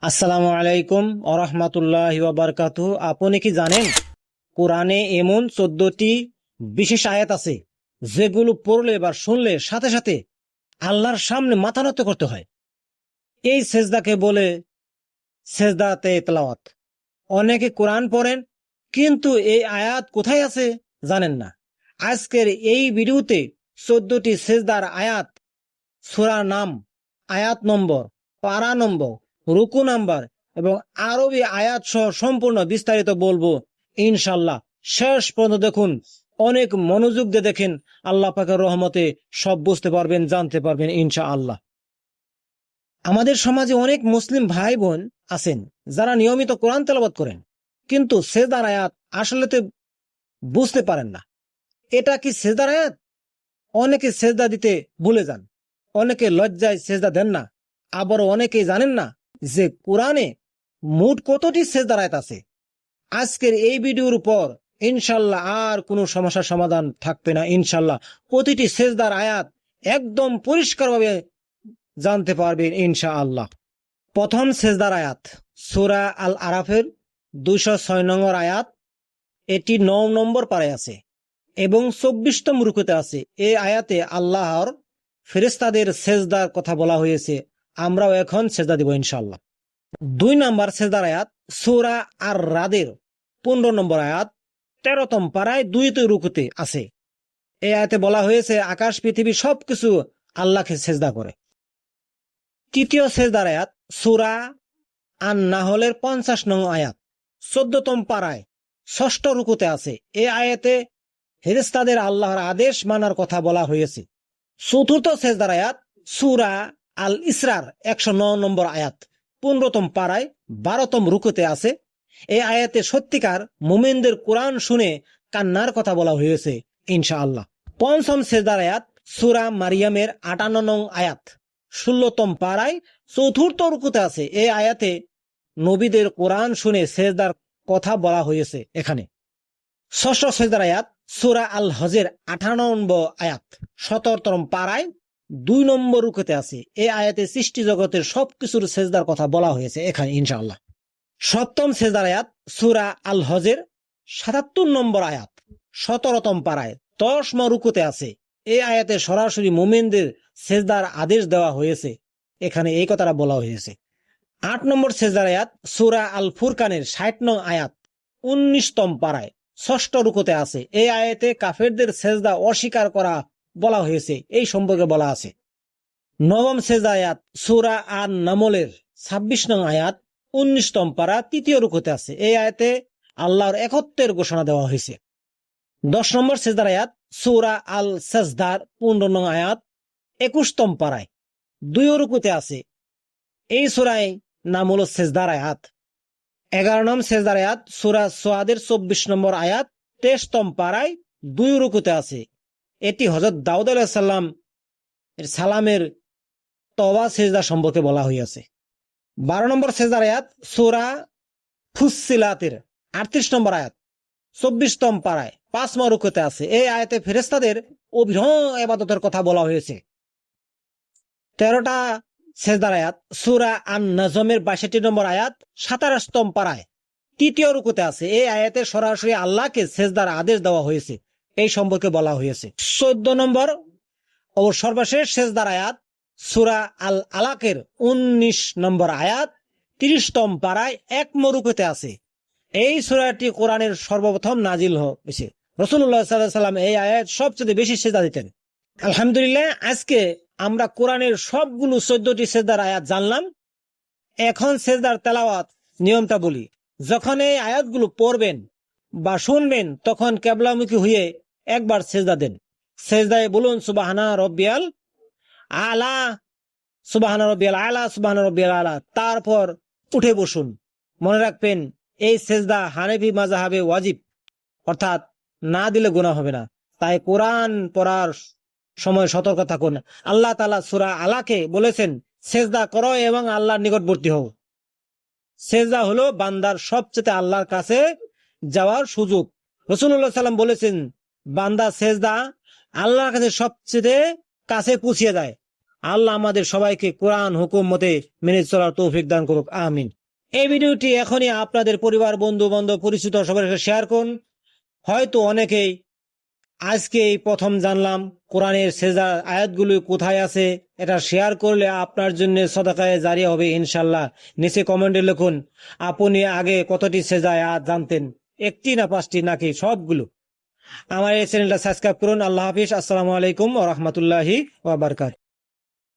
আসসালামু আলাইকুম ওরহমাতুল্লাহি ওয়া বারাকাতুহু। আপনি কি জানেন কোরআনে এমন 14টি বিশেষ আয়াত আছে যেগুলো পড়লে বা শুনলে সাথে সাথে আল্লাহর সামনে মাথা নত করতে হয়। এই সেজদাকে বলে সেজদাতে তেলাওয়াত। অনেকে কোরআন পড়েন কিন্তু এই আয়াত কোথায় আছে জানেন না। আজকের এই ভিডিওতে 14টি সেজদার আয়াত, সূরার নাম, আয়াত নম্বর, পারা নম্বর, রুকু নাম্বার এবং আরবি আয়াত সহ সম্পূর্ণ বিস্তারিত বলবো ইনশাল্লাহ। শেষ পর্যন্ত দেখুন, অনেক মনোযোগ দিয়ে দেখেন, আল্লাহ পাকের রহমতে সব বুঝতে পারবেন, জানতে পারবেন ইনশাআল্লাহ। আমাদের সমাজে অনেক মুসলিম ভাই বোন আছেন যারা নিয়মিত কোরআন তেলাওয়াত করেন কিন্তু সেজদার আয়াত আসলে তো বুঝতে পারেন না এটা কি সেজদার আয়াত। অনেকে সেজদা দিতে ভুলে যান, অনেকে লজ্জায় সেজদা দেন না, আবার অনেকে জানেন না যে কোরআনে মোট কতটি সেজদার আয়াত আছে। আজকের এই ভিডিওর উপর ইনশাল্লাহ আর কোনো সমস্যার সমাধান থাকবে না। ইনশাল্লাহ প্রতিটি সেজদার আয়াত একদম পরিষ্কারভাবে জানতে পারবেন ইনশাআল্লাহ। প্রথম সেজদার আয়াত সূরা আল আরাফের 206 নম্বর আয়াত। এটি 9 নম্বর পারায় আছে এবং 24তম রুকুতে আছে। এই আয়াতে আল্লাহর ফেরেশতাদের সেজদার কথা বলা হয়েছে। আমরাও এখন সেজদা দিব ইনশাআল্লাহ। 2 নম্বর সেজদার আয়াত সূরা আর রাদের 15 নম্বর আয়াত, 13তম পারায় 2তে রুকুতে আছে। এই আয়াতে বলা হয়েছে আকাশ পৃথিবী সবকিছু আল্লাহকে সেজদা করে। তৃতীয় সেজদার আয়াত সূরা আন নাহলের 50 নং আয়াত, 14তম পারায় 6ষ্ঠ রুকুতে আছে। এই আয়াতে ফেরেশতাদের আল্লাহর আদেশ মানার কথা বলা হয়েছে। চতুর্থ সেজদার আয়াত সূরা আল ইসরার 109 নম্বর আয়াত, 15তম পারায় 12তম রুকুতে আছে। এই আয়াতে সত্যিকার মুমিনদের কোরআন শুনে কান্নার কথা বলা হয়েছে ইনশাআল্লাহ। পঞ্চম সেজদার আয়াত সূরা মারিয়ামের 58 নং আয়াত, 16তম পারায় 4র্থ রুকুতে আছে। এই আয়াতে নবীদের কোরআন শুনে সেজদার কথা বলা হয়েছে এখানে। ষষ্ঠ সেজদার আয়াত সূরা আল হজের 58 নম্বর আয়াত, 17তম পারায় 2 নম্বর রুকুতে আছে। এই আয়াতে সৃষ্টি জগতের সবকিছুর সেজদার কথা বলা হয়েছে এখানে ইনশাআল্লাহ। সপ্তম সেজদার আয়াত সূরা আল হজের 77 নম্বর আয়াত, 17তম পারায় 10 নম্বর রুকুতে আছে। এই আয়াতে সরাসরি মুমিনদের সেজদার আদেশ দেওয়া হয়েছে এখানে, এই কথাটা বলা হয়েছে। 8 নম্বর সেজদার আয়াত সূরা আল ফুরকানের 60 নং আয়াত, 19তম পারায় 6ষ্ঠ রুকুতে আছে। এই আয়াতে কাফেরদের সেজদা অস্বীকার করা বলা হয়েছে, এই সম্পর্কে বলা আছে। নবম সেজদা আয়াত সূরা আন নামলের 26 নং আয়াত, 19তম পারা 3য় রুকুতে আছে। এই আয়াতে আল্লাহর একত্বের ঘোষণা দেওয়া হয়েছে। 10 নম্বর সেজদার আয়াত সূরা আল সাজদার 15 নং আয়াত, 21তম পারায় 2 রুকুতে আছে। এই সূরায় নাম হলো সেজদার আয়াত। 11 নং সেজদার আয়াত সূরা সোয়াদের 24 নম্বর আয়াত, 23তম পারায় 2 রুকুতে আছে। এটি হযরত দাউদ আলাইহিস সালাম এর সালামের তওবা সেজদা সম্পর্কে বলা হয়েছে। 12 নম্বর সেজদার আয়াত সূরা ফুসসিলাতের 38 নম্বর আয়াত, 24তম পারায় 5 নম্বর রুকুতে আছে। এই আয়াতে ফেরেশতাদের অবিরত ইবাদতের কথা বলা হয়েছে। 13টা সেজদার আয়াত সূরা আন নাজমের 62 নম্বর আয়াত, 27তম পারায় 3য় রুকুতে আছে। এই আয়াতে সরাসরি আল্লাহকে সেজদার আদেশ দেওয়া হয়েছে, এই সম্পর্কে বলা হয়েছে। 14 নম্বর ও সর্বশেষ সেজদার আয়াত সূরা আল আলাকের 19 নম্বর আয়াত, 30তম পারায় 1 নম্বর রুকুতে আছে। এই সূরাটি কোরআনের সর্বপ্রথম নাজিল হয়েছে। রাসূলুল্লাহ সাল্লাল্লাহু আলাইহি ওয়াসাল্লাম এই আয়াত সবচেয়ে বেশি সেজদা দিতেন। আলহামদুলিল্লাহ, আজকে আমরা কোরআনের সবগুলো 14টি সেজদার আয়াত জানলাম। এখন সেজদার তেলাওয়াত নিয়মটা বলি। যখন এই আয়াতগুলো পড়বেন বা শুনবেন তখন কিবলামুখী হয়ে একবার সেজদা দেন। সেজদায় বলুন সুবহানা রাব্বিয়াল আলা, সুবহানা রাব্বিয়াল আলা, সুবহানা রাব্বিয়াল আলা। তারপর উঠে বসুন। মনে রাখবেন এই সেজদা হানাফি মাযহাবে ওয়াজিব, অর্থাৎ না দিলে গুনাহ হবে না। তাই কোরআন পড়ার সময় সতর্ক থাকুন। আল্লাহ তাআলা সূরা আলাকে বলেছেন সেজদা করো এবং আল্লাহর নিকটবর্তী হও। সেজদা হলো বান্দার সবচেয়ে আল্লাহর কাছে যাওয়ার সুযোগ। রাসূলুল্লাহ সাল্লাম বলেছেন বান্দা সেজদা আল্লাহর কাছে সবচেয়ে কাছে পৌঁছে যায়। আল্লাহ আমাদের সবাইকে কোরআন হুকুম মতে মেনে চলার তৌফিক দান করুক, আমিন। এই ভিডিওটি এখনই আপনাদের পরিবার, বন্ধু বান্ধব, পরিচিত সবার সাথে শেয়ার করুন। হয়তো অনেকেই আজকে এই প্রথম জানলাম কোরআনের সেজদার আয়াতগুলো কোথায় আছে। এটা শেয়ার করলে আপনার জন্য সদকায়ে জারিয়া হবে ইনশাল্লাহ। নিচে কমেন্টে লিখুন আপনি আগে কতটি সেজদার আয়াত জানতেন, একটি না 5টি নাকি সবগুলো। আমার এই চ্যানেলটা সাবস্ক্রাইব করুন। আল্লাহ হাফিজ। আসসালামু আলাইকুম ওয়া রাহমাতুল্লাহি ওয়া বারাকাতুহু।